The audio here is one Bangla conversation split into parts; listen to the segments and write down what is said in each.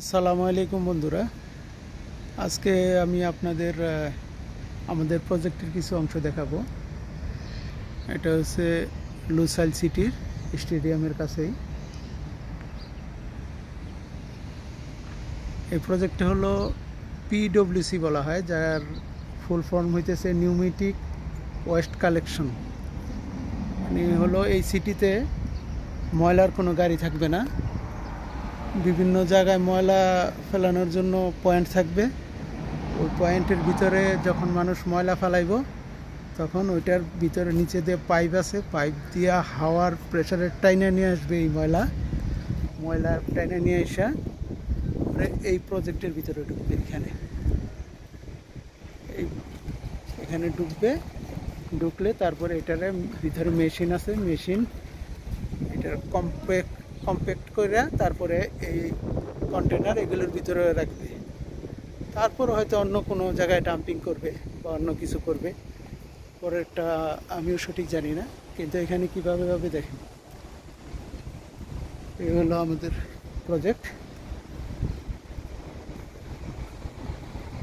আসসালামু আলাইকুম বন্ধুরা। আজকে আমি আপনাদের আমাদের প্রজেক্টের কিছু অংশ দেখাবো। এটা হচ্ছে লুসাইল সিটির স্টেডিয়ামের কাছেই। এই প্রজেক্টটা হলো পিডব্লিউসি বলা হয়, যার ফুল ফর্ম হইতেছে নিউমেটিক ওয়েস্ট কালেকশন। মানে হলো এই সিটিতে ময়লার কোনো গাড়ি থাকবে না। বিভিন্ন জায়গায় ময়লা ফেলানোর জন্য পয়েন্ট থাকবে। ওই পয়েন্টের ভিতরে যখন মানুষ ময়লা ফেলাইব তখন ওইটার ভিতরে নিচে দিয়ে পাইপ আছে, পাইপ দিয়ে হাওয়ার প্রেশারের টাইনে নিয়ে আসবে এই ময়লা টাইনে নিয়ে আসা এই প্রজেক্টের ভিতরে ঢুকবে। এখানে ঢুকলে তারপরে এটার ভিতরে মেশিন আছে, মেশিন এটার কম্প্যাক্ট করে তারপরে এই কন্টেনার এগুলোর ভিতরে রাখবে। তারপর হয়তো অন্য কোনো জায়গায় ডাম্পিং করবে বা অন্য কিছু করবে, পরেরটা আমিও সঠিক জানি না। কিন্তু এখানে কীভাবে হবে দেখেন। এই হলো আমাদের প্রজেক্ট।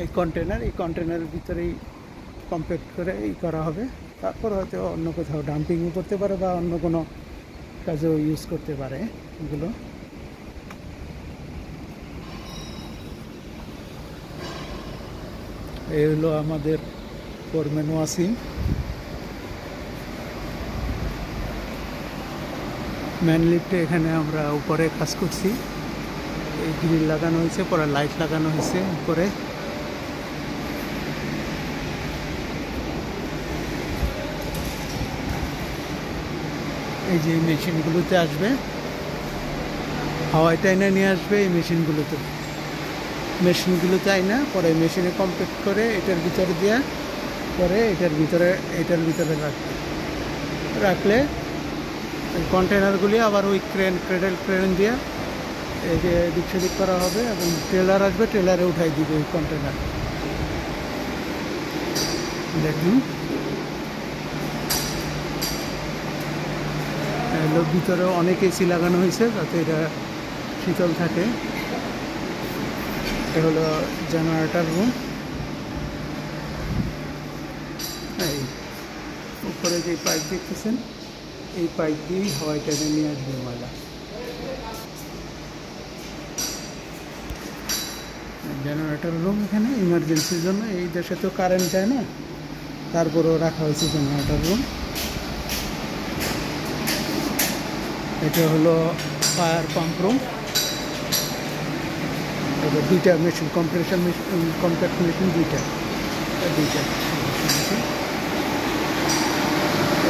এই কন্টেনারের ভিতরেই কম্প্যাক্ট করে করা হবে। তারপর হয়তো অন্য কোথাও ডাম্পিংও করতে পারে বা অন্য কোনো কাজেও ইউজ করতে পারে এগুলো। এই হলো আমাদের ফোরম্যান ওয়াসিম। ম্যান লিফটে এখানে আমরা উপরে কাজ করছি। এই গ্রিল লাগানো হয়েছে, পরে লাইট লাগানো হয়েছে উপরে। এই যে মেশিনগুলোতে আসবে, হাওয়ায় টাইনা নিয়ে আসবে এই মেশিনগুলোতে আইনা পরে মেশিনে কম্প্যাক্ট করে এটার ভিতরে দেওয়া, পরে এটার ভিতরে রাখলে কন্টেনারগুলি আবার ওই ক্রেন দিয়ে এই যে দিক সেদিক করা হবে এবং ট্রেলার আসবে, ট্রেলারে উঠাই দিবে ওই কন্টেনার। দেখুন ভিতরে অনেক এসি লাগানো হয়েছে যাতে এটা শীতল থাকে। এটা হলো জেনারেটর রুম। এই উপরে যে পাইপ দেখতেছেন, এই পাইপ দিয়েই হাওয়ায় টেনে নিয়ে আসবে ময়লা। জেনারেটর রুম এখানে ইমার্জেন্সির জন্য, এই দেশে তো কারেন্ট যায় না, তারপরেও রাখা হয়েছে জেনারেটর রুম। এটা হলো ফায়ার পাম্প রুম। এটা দুইটা মেশিন, কম্প্যাক্ট মেশিন দুইটা। এটা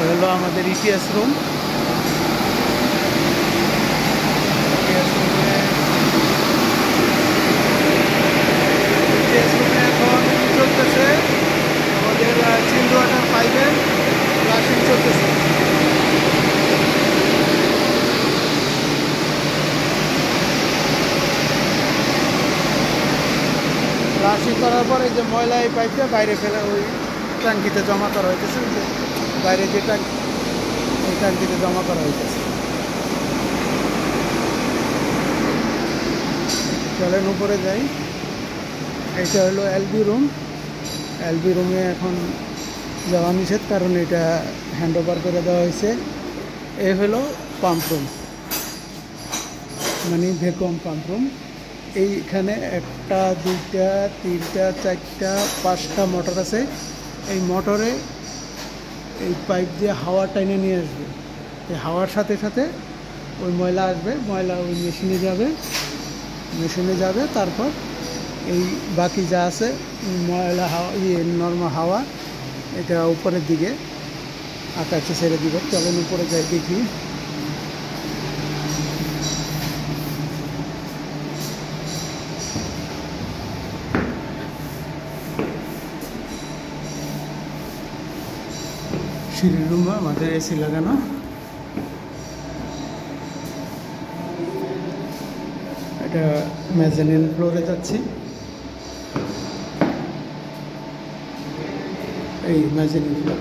হলো আমাদের ইটিএস রুম। এখন চলতেছে আমাদের চিল্ড ওয়াটার পাইপের ফ্লাশিং চলতেছে। ফ্লাশিং করার পর এই যে ময়লা এই পাইপটা বাইরে ফেলে ওই ট্যাঙ্কিতে জমা করা হইতেছে। বাইরে যে ট্যাঙ্কি, ওই ট্যাঙ্কিতে জমা করা হইতেছে। চলেন উপরে যাই। এটা হলো এলবি রুমে এখন যাওয়া নিষেধ, কারণ এটা হ্যান্ড ওভার করে দেওয়া হয়েছে। এই হলো পাম্প রুম, মানে ভ্যাকুয়াম পাম্প রুম। এইখানে 1, 2, 3, 4, 5টা মোটর আছে। এই মোটরে এই পাইপ দিয়ে হাওয়া টাইনে নিয়ে আসবে। এই হাওয়ার সাথে সাথে ওই ময়লা আসবে, ময়লা ওই মেশিনে যাবে। তারপর এই বাকি যা আছে ময়লা হাওয়া, নর্মাল হাওয়া, এটা উপরের দিকে আকাশে ছেড়ে দিবে। চলেন উপরে যাই দেখি। সিঁড়ির রুমে আমাদের এসি লাগানো। এটা মেজানিন ফ্লোরে যাচ্ছি। এই মেজানিন ফ্লোর।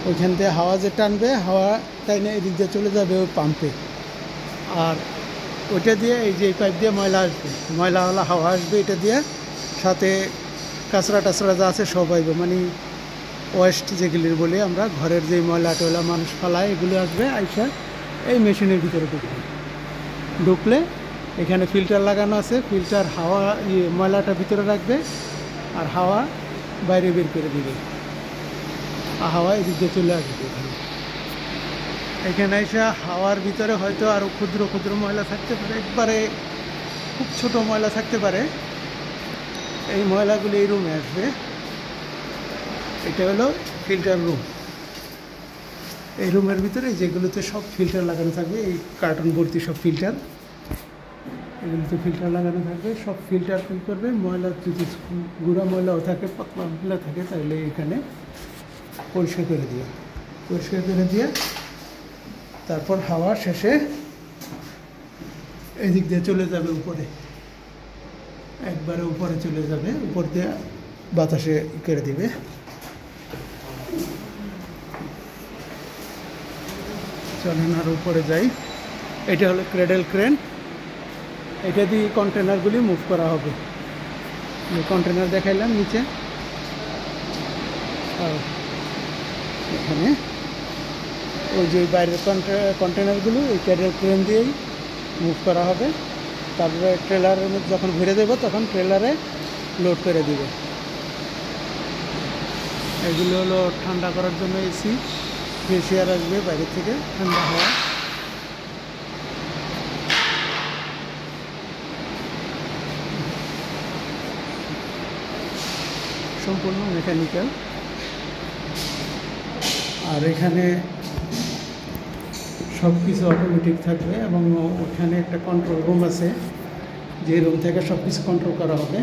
ওইখান থেকে হাওয়া যে টানবে, হাওয়া টাইনে এদিক দিয়ে চলে যাবে ওই পাম্পে। আর ওইটা দিয়ে এই যে এই পাইপ দিয়ে ময়লা আসবে, ময়লাওয়ালা হাওয়া আসবে এটা দিয়ে, সাথে কাঁচড়া টাচড়া যা আছে সব আসবে, মানে ওয়েস্ট যেগুলি বলি আমরা, ঘরের যে ময়লা টয়লা মানুষ ফালায় এগুলো আসবে আইসা এই মেশিনের ভিতরে ঢুকলে এখানে ফিল্টার লাগানো আছে, ফিল্টার হাওয়া ময়লাটা ভিতরে রাখবে আর হাওয়া বাইরে বের করে দিবে, আর হাওয়া এদিক দিয়ে চলে আসবে। এখানে এসে হাওয়ার ভিতরে হয়তো আরও ক্ষুদ্র ক্ষুদ্র ময়লা থাকতে পারে, একবারে খুব ছোট ময়লা থাকতে পারে, এই ময়লাগুলি এই রুমে আসবে। এটা হলো ফিল্টার রুম। এই রুমের ভিতরে যেগুলোতে সব ফিল্টার লাগানো থাকবে, এই কার্টন ভর্তি সব ফিল্টার, এগুলোতে ফিল্টার লাগানো থাকবে, সব ফিল্টার ফিল করবে। ময়লা যদি গুঁড়া ময়লাও থাকে, পাতলা ময়লা থাকে, তাহলে এখানে পরিষ্কার করে দিয়ে তারপর হাওয়া শেষে এদিক দিয়ে চলে যাবে উপরে, একবারে উপরে চলে যাবে, উপর দিয়ে বাতাসে করে দিবে। চলেন আর উপরে যাই। এটা হলো ক্রেডেল ক্রেন, এটা দিয়ে কন্টেনারগুলি মুভ করা হবে। কন্টেনার দেখাইলাম নিচে, এখানে ওই যে বাইরের কন্টেনারগুলো ওই ক্রেডেল ক্রেন দিয়েই মুভ করা হবে। তারপরে ট্রেলারের মধ্যে যখন ভরে দেবো তখন ট্রেলারে লোড করে দিবে। এগুলো হলো ঠান্ডা করার জন্য এসি, ফ্রেশ এয়ার আসবে বাইরে থেকে, ঠান্ডা হাওয়া। সম্পূর্ণ মেকানিক্যাল। আর এখানে সব কিছু অটোমেটিক থাকবে এবং ওখানে একটা কন্ট্রোল রুম আছে, যে রুম থেকে সব কিছু কন্ট্রোল করা হবে।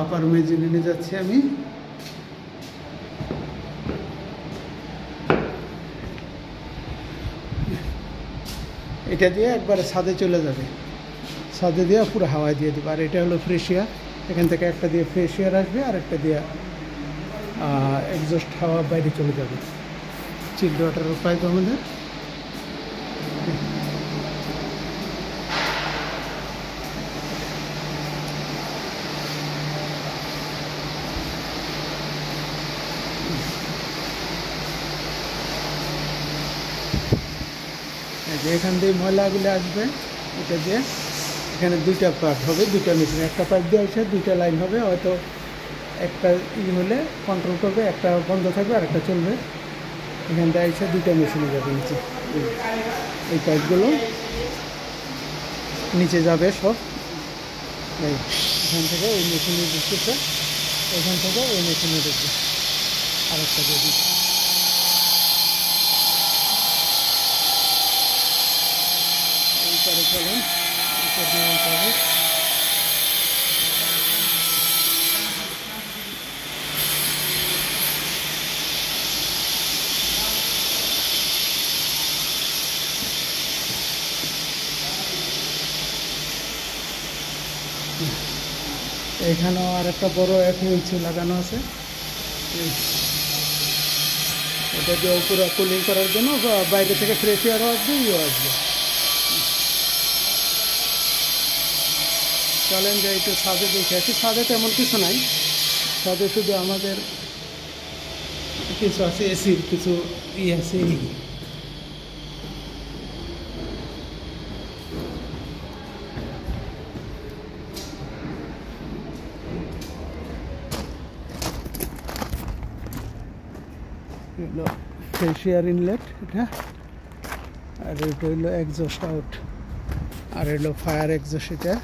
আপার মেজরিনে যাচ্ছি আমি। এটা দিয়ে একবারে ছাদে চলে যাবে, ছাদে দিয়ে পুরো হাওয়ায় দিয়ে দেবে। আর এটা হলো ফ্রেশ এয়ার, এখান থেকে একটা দিয়ে ফ্রেশ এয়ার আসবে আর একটা দিয়ে এক্সস্ট হাওয়া বাইরে চলে যাবে। চিল্ড ওয়াটারের পাইপ আমাদের। এখান দিয়ে ময়লাগুলো আসবে, এটা দিয়ে এখানে দুইটা পার্ট হবে, দুইটা মেশিন, একটা পাইপ দিয়ে আসে দুইটা লাইন হবে, হয়তো একটা হলে কন্ট্রোল করবে, একটা বন্ধ থাকবে আর একটা চলবে। এখান থেকে এসে দুইটা মেশিনে যাবে নিচে, এই পাইপগুলো নিচে যাবে সব। এখান থেকে ওই মেশিনে দিচ্ছে, এখান থেকে ওই মেশিনে দিচ্ছে, আরেকটা দিয়ে দিচ্ছে। চলেন এখানেও আর একটা বড় FUC লাগানো আছে, এটা দিয়ে পুরো কুলিং করার জন্য, বাইরে থেকে ফ্রেশ এয়ারও আসবে, আসবে। চলেন যে একটু ছাদে দেখে আসি। ছাদে তেমন কিছু নাই, ছাদে শুধু আমাদের কিছু আছে, এসির কিছু আছে। ফ্রেশ এয়ার ইনলেট এটা, আর এটা হইলো এক্সস্ট আউট, আর হইলো ফায়ার এক্সস্ট। এটা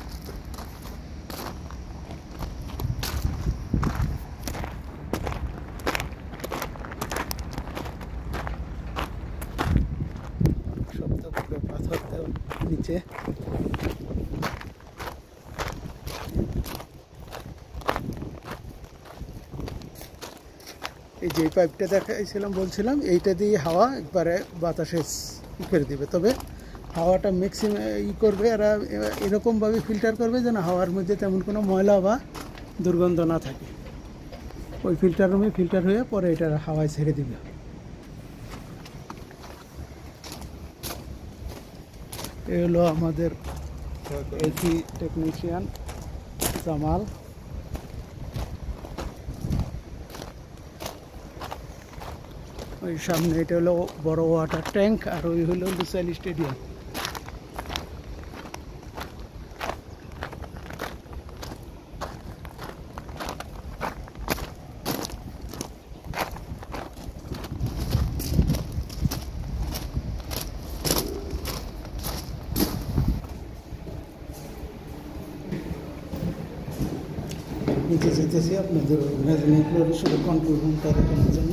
শব্দ করে পাথর দেওয়া নিচে। এই যে পাইপটা দেখাইছিলাম, বলছিলাম এইটা দিয়ে হাওয়া একবারে বাতাসে করে দিবে, তবে হাওয়াটা ম্যাক্সিমাম করবে, এরা এরকমভাবে ফিল্টার করবে যেন হাওয়ার মধ্যে তেমন কোনো ময়লা বা দুর্গন্ধ না থাকে। ওই ফিল্টার রুমে ফিল্টার হয়ে পরে এটা হাওয়ায় ছেড়ে দিবে। এ হলো আমাদের এসি টেকনিশিয়ান জামাল। ওই সামনে এটা হলো বড় ওয়াটার ট্যাঙ্ক, আর ওই হলো লুসাইল স্টেডিয়াম। নিচে যেতেছি আপনাদের শুধু কন্ট্রোল রুমটা দেখানোর জন্য।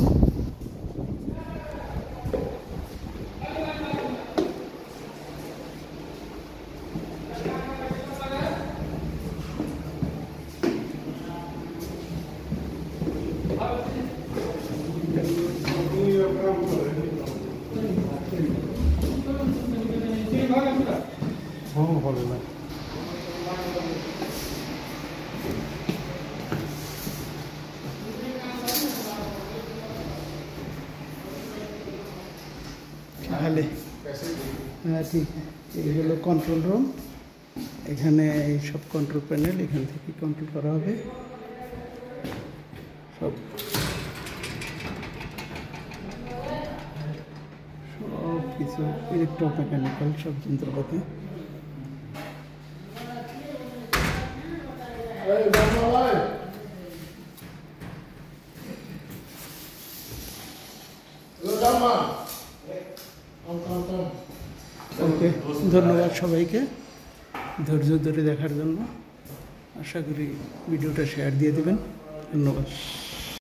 হবে না তাহলে হ্যাঁ ঠিক। এই হলো কন্ট্রোল রুম, এখানে এই সব কন্ট্রোল প্যানেল, এখান থেকে কন্ট্রোল করা হবে সব কিছু ইলেকট্রোমেকানিক্যাল সব যন্ত্রপাতি। ওকে, ধন্যবাদ সবাইকে ধৈর্য ধরে দেখার জন্য। আশা করি ভিডিওটা শেয়ার দিয়ে দেবেন। ধন্যবাদ।